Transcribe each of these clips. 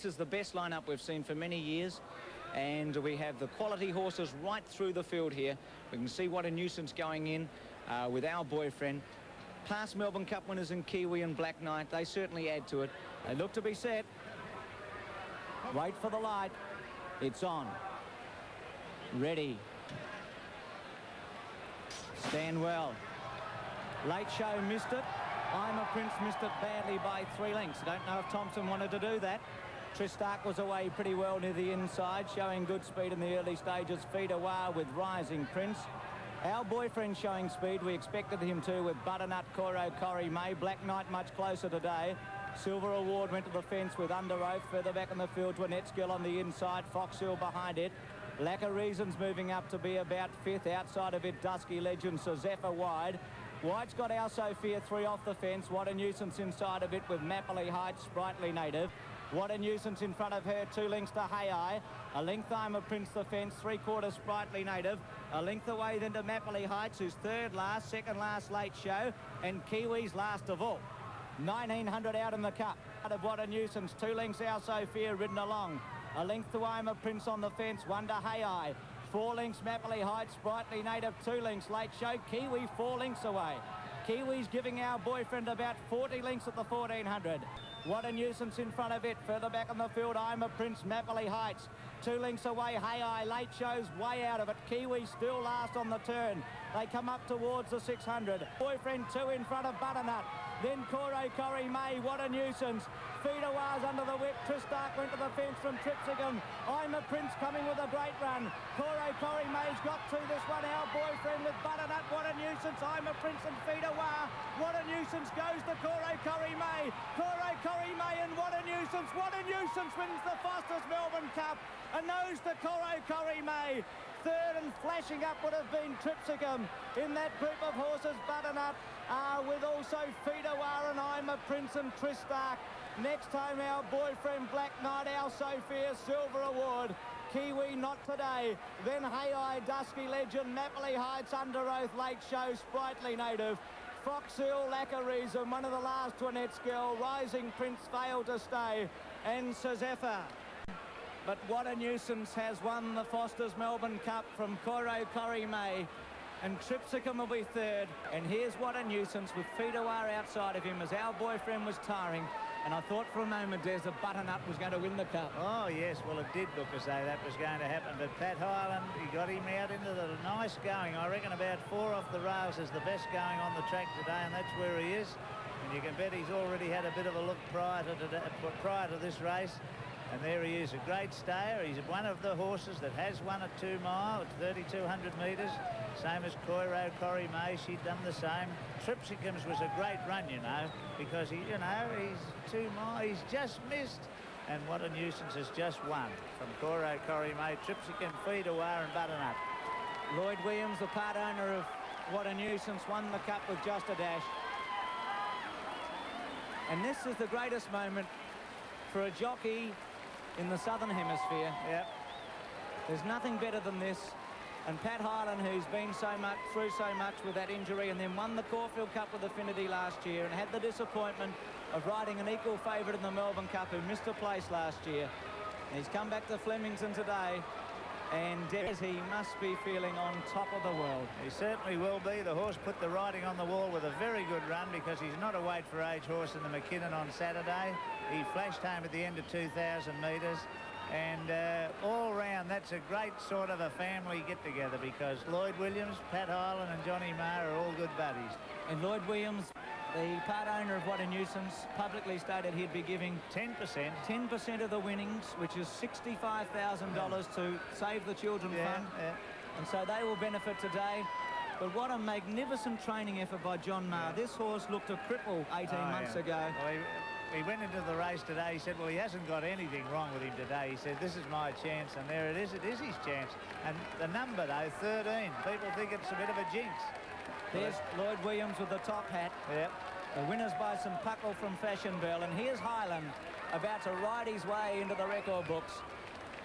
this is the best lineup we've seen for many years. And we have the quality horses right through the field here. We can see What a Nuisance going in with Our Boyfriend. Past Melbourne Cup winners in Kiwi and Black Knight, they certainly add to it. They look to be set. Wait for the light. It's on. Ready. Stand well. Late Show missed it. I'm a Prince missed it badly by 3 lengths. I don't know if Thompson wanted to do that. Tristark was away pretty well near the inside, showing good speed in the early stages. Feed Away with Rising Prince. Our Boyfriend showing speed. We expected him to with Butternut, Coro, Corrie May. Black Knight much closer today. Silver Award went to the fence with Under Oath. Further back in the field to Annette Skill on the inside. Fox Hill behind it. Lack of Reasons moving up to be about 5th. Outside of it, Dusky Legend, Sir Zephyr wide. White's got Our Sophia 3 off the fence. What a Nuisance inside of it with Mapley Heights, Sprightly Native. What a Nuisance in front of her, 2 lengths to Hay Eye. A length I'm a Prince the fence, 3/4 Sprightly Native. A length away then to Mapley Heights, who's 3rd last, 2nd last Late Show, and Kiwi's last of all. 1900 out in the cup. Out of What a Nuisance, 2 lengths Our Sophia ridden along. A length to I'm a Prince on the fence, 1 to Hay Eye. 4 lengths Mapley Heights, Sprightly Native, 2 lengths Late Show. Kiwi 4 lengths away. Kiwi's giving Our Boyfriend about 40 lengths at the 1400. What a Nuisance in front of it. Further back on the field, I'm a Prince, Mapley Heights. 2 lengths away, Hay Eye. Late Show's way out of it. Kiwi still last on the turn. They come up towards the 600. Boyfriend 2 in front of Butternut. Then Coro, Corrie May. What a Nuisance. Feed Away's under the whip. Tristark went to the fence from Tripsicum. I'm a Prince coming with a great run. Coro, Corrie May's got to this one. Our Boyfriend with Butternut. What a Nuisance. I'm a Prince and Feed Away. What a Nuisance goes to Coro, Corrie May. Coro, Corrie May and What a Nuisance. What a Nuisance wins the fastest Melbourne Cup. A nose to Coro, Corrie May. 3rd and flashing up would have been Tripsicum. In that group of horses, Butternut, with also Feed Away and I'm a Prince and Tristark. Next time, Our Boyfriend, Black Knight, Our Sophia, Silver Award. Kiwi not today. Then Hay Eye, Dusky Legend, Mapley Heights, Under Oath, Late Show, Sprightly Native. Fox Hill, Lack of Reason, one of the last to Annette Skill. Rising Prince failed to stay. And Sir Zephyr. But What a Nuisance has won the Foster's Melbourne Cup from Coro, Corrie May. And Tripsicum will be 3rd. And here's What a Nuisance with Feed Away outside of him as Our Boyfriend was tiring. And I thought for a moment, Des, that Butternut was going to win the cup. Oh, yes. Well, it did look as though that was going to happen. But Pat Hyland, he got him out into the nice going. I reckon about 4 off the rails is the best going on the track today, and that's where he is. And you can bet he's already had a bit of a look prior to this race. And there he is, a great stayer. He's one of the horses that has won at 2 Mile at 3,200 metres. Same as Coro, Corrie May, she'd done the same. Tripsicum's was a great run, you know, because he's 2 Mile, he's just missed. And What a Nuisance has just won from Coro, Corrie May, Tripsicum, Feed Away and Butternut. Lloyd Williams, the part owner of What a Nuisance, won the cup with just a dash. And this is the greatest moment for a jockey in the Southern Hemisphere. Yep. There's nothing better than this. And Pat Hyland, who's been through so much with that injury and then won the Caulfield Cup with Affinity last year and had the disappointment of riding an equal favourite in the Melbourne Cup who missed a place last year. And he's come back to Flemington today, and he must be feeling on top of the world. He certainly will be. The horse put the writing on the wall with a very good run because he's not a weight for age horse in the McKinnon on Saturday. He flashed home at the end of 2,000 metres. And all round, that's a great sort of a family get-together because Lloyd Williams, Pat Hyland and Johnny Marr are all good buddies. And Lloyd Williams, the part owner of What a Nuisance, publicly stated he'd be giving 10% of the winnings, which is $65,000 to Save the Children Fund. Yeah. And so they will benefit today. But what a magnificent training effort by John Marr. This horse looked a cripple 18 months ago. Well, he went into the race today. He said, well, he hasn't got anything wrong with him today. He said, this is my chance. And there it is. It is his chance. And the number, though, 13. People think it's a bit of a jinx. There's Lloyd Williams with the top hat. Yep. The winner's by some puckle from Fashion Bell. And here's Hyland about to ride his way into the record books.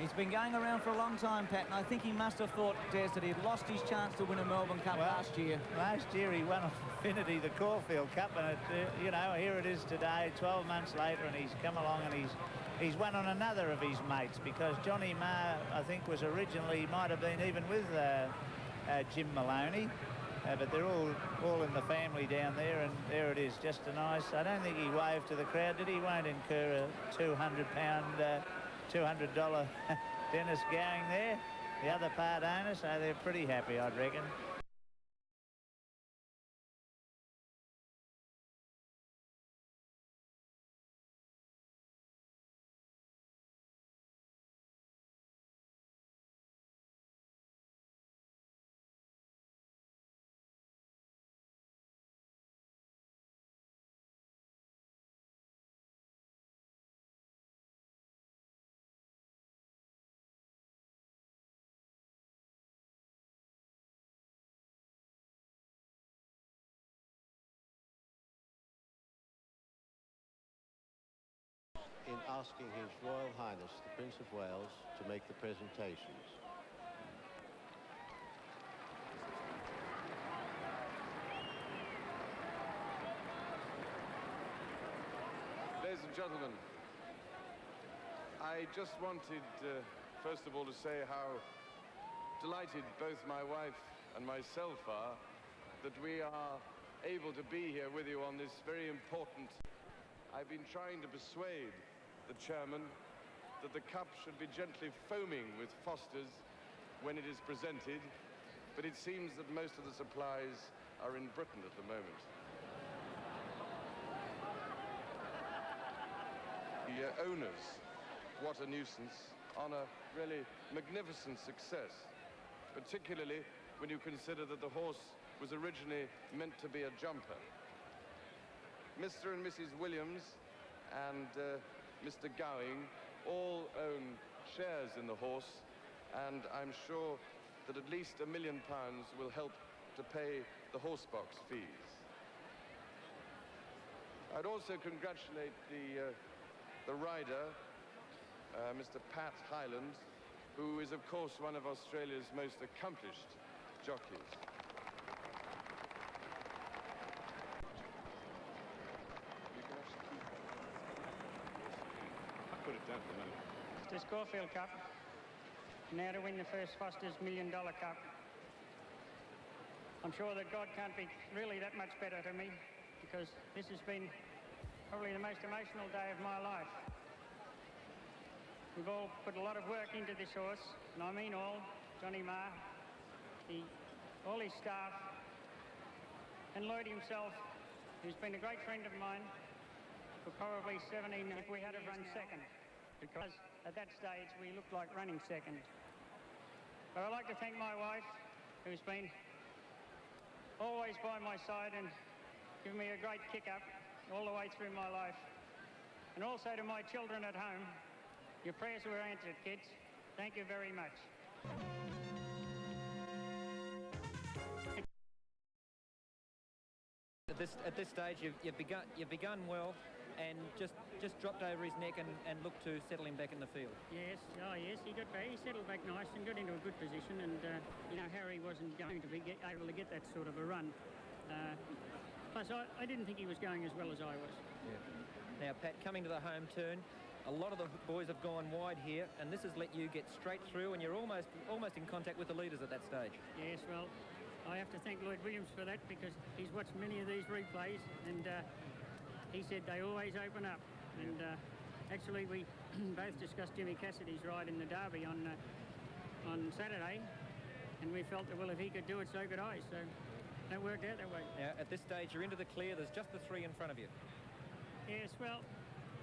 He's been going around for a long time, Pat, and I think he must have thought, Des, that he'd lost his chance to win a Melbourne Cup last year. Last year he won Infinity, the Caulfield Cup, and you know, here it is today, 12 months later, and he's come along and he's won on another of his mates, because Johnny Marr, I think, was originally, might have been even with Jim Maloney. But they're all in the family down there, and there it is, just a nice. I don't think he waved to the crowd, did he? Won't incur a $200 Dennis Gowing there, the other part owner, so they're pretty happy, I'd reckon. In asking His Royal Highness the Prince of Wales to make the presentations. Ladies and gentlemen, I just wanted, first of all, to say how delighted both my wife and myself are that we are able to be here with you on this very important. I've been trying to persuade the chairman that the cup should be gently foaming with Fosters when it is presented, but it seems that most of the supplies are in Britain at the moment. The owners, what a nuisance, on a really magnificent success, particularly when you consider that the horse was originally meant to be a jumper. Mr. and Mrs. Williams and Mr. Gowing all own shares in the horse, and I'm sure that at least £1 million will help to pay the horse box fees. I'd also congratulate the rider, Mr. Pat Hyland, who is of course one of Australia's most accomplished jockeys. This Caulfield Cup, now to win the first Foster's $1 Million Cup. I'm sure that God can't be really that much better to me, because this has been probably the most emotional day of my life. We've all put a lot of work into this horse, and I mean all. Johnny Marr, all his staff, and Lloyd himself, who's been a great friend of mine for probably 17 years. If we had to run second, because at that stage we looked like running second. But I'd like to thank my wife, who's been always by my side and given me a great kick up all the way through my life. And also to my children at home, your prayers were answered, kids. Thank you very much. At this stage, you've begun well, and just dropped over his neck and looked to settle him back in the field. Yes, he settled back nice and got into a good position, and you know, Harry wasn't going to be able to get that sort of a run. Plus, I didn't think he was going as well as I was. Yeah. Now, Pat, coming to the home turn, a lot of the boys have gone wide here, and this has let you get straight through, and you're almost in contact with the leaders at that stage. Yes, well, I have to thank Lloyd Williams for that, because he's watched many of these replays, and he said they always open up. And actually, we both discussed Jimmy Cassidy's ride in the Derby on Saturday, and we felt that, well, if he could do it, so could I. So that worked out that way. Now, at this stage, you're into the clear. There's just the three in front of you. Yes, well,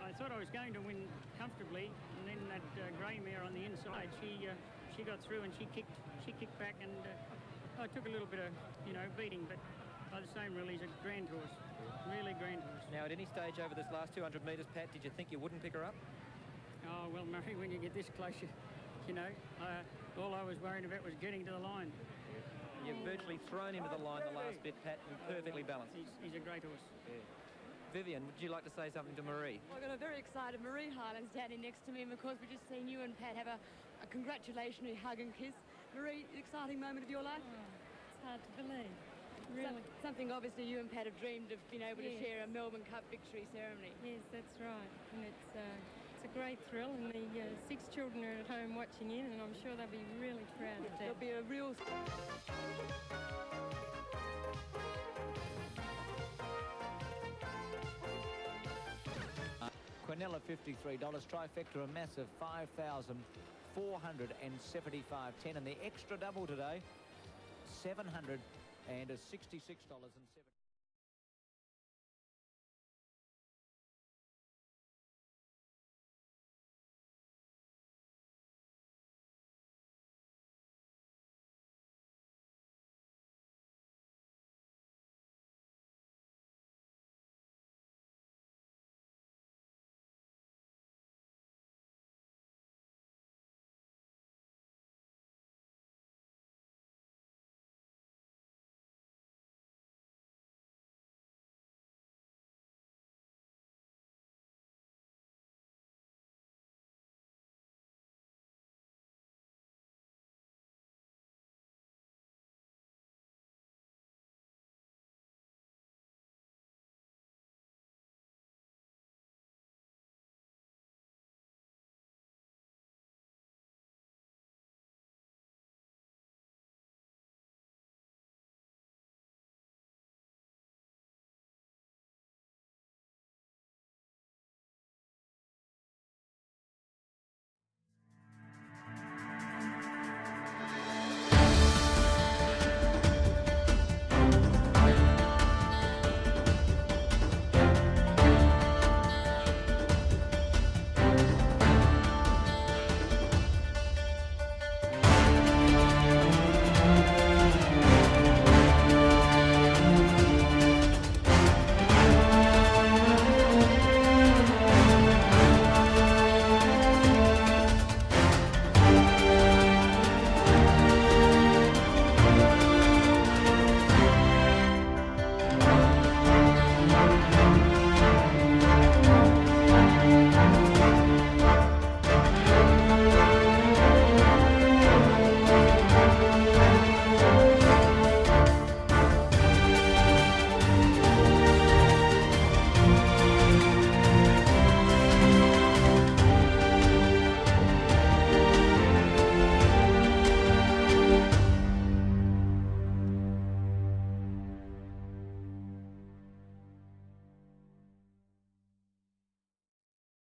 I thought I was going to win comfortably, and then that grey mare on the inside, she got through and she kicked back, and I took a little bit of, beating, but by the same rule, he's a grand horse, really grand horse. Now, at any stage over this last 200 metres, Pat, did you think you wouldn't pick her up? Oh, well, Murray, when you get this close, all I was worried about was getting to the line. You've virtually thrown into the line the last bit, Pat, and perfectly balanced. He's a great horse. Yeah. Vivian, would you like to say something to Marie? Well, I've got a very excited Marie Highland standing next to me, and of course we've just seen you and Pat have a congratulatory hug and kiss. Marie, exciting moment of your life? It's hard to believe, really. Something obviously you and Pat have dreamed of being able to Yes. share a Melbourne Cup victory ceremony. Yes, that's right. And it's a great thrill, and the 6 children are at home watching in, and I'm sure they'll be really proud of There'll that. be a real... Quinella, $53. Trifecta, a massive 5,475.10. And the extra double today, $766.70.